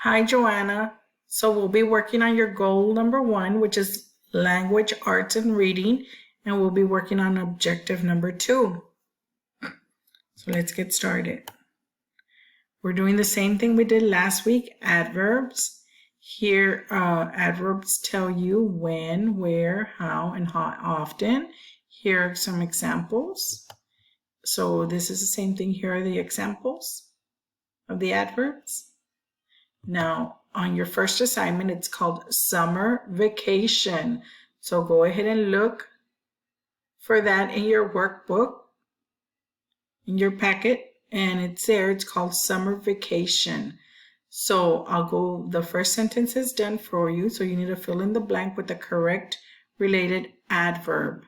Hi, Joanna. So we'll be working on your goal number 1, which is language, arts, and reading, and we'll be working on objective number 2. So let's get started. We're doing the same thing we did last week, adverbs. Here, adverbs tell you when, where, how, and how often. Here are some examples. So this is the same thing. Here are the examples of the adverbs. Now, on your first assignment, it's called summer vacation. So go ahead and look for that in your workbook, in your packet, and it's there. It's called summer vacation. So the first sentence is done for you. So you need to fill in the blank with the correct related adverb.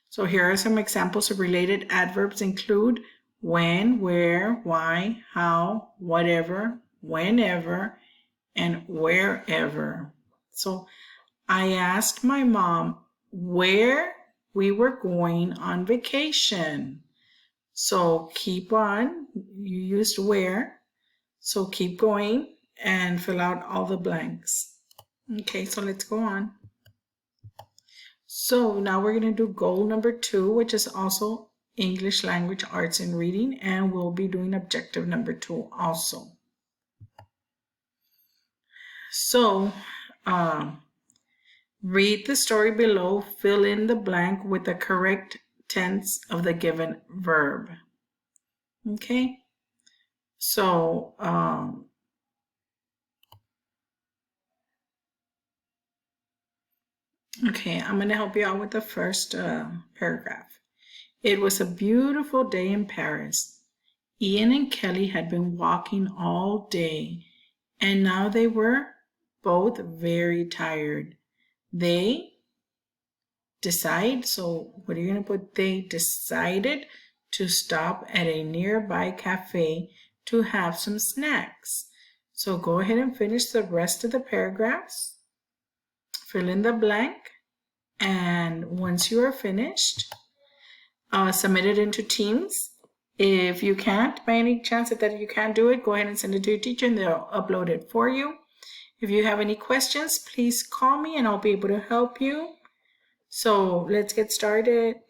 So here are some examples of related adverbs include when, where, why, how, whatever, whenever, and wherever. So I asked my mom where we were going on vacation. So keep on, you used where, so keep going and fill out all the blanks. Okay, so let's go on. So now we're going to do goal number 2, which is also English language, arts, and reading, and we'll be doing objective number 2 also. So read the story below, fill in the blank with the correct tense of the given verb. Okay, so okay, I'm going to help you out with the first paragraph. It was a beautiful day in Paris. Ian and Kelly had been walking all day, and now they were both very tired. They decide, so what are you going to put? They decided to stop at a nearby cafe to have some snacks. So go ahead and finish the rest of the paragraphs. Fill in the blank, and once you are finished, submit it into Teams. If you can't, by any chance that you can't do it, go ahead and send it to your teacher and they'll upload it for you. If you have any questions, please call me and I'll be able to help you. So let's get started.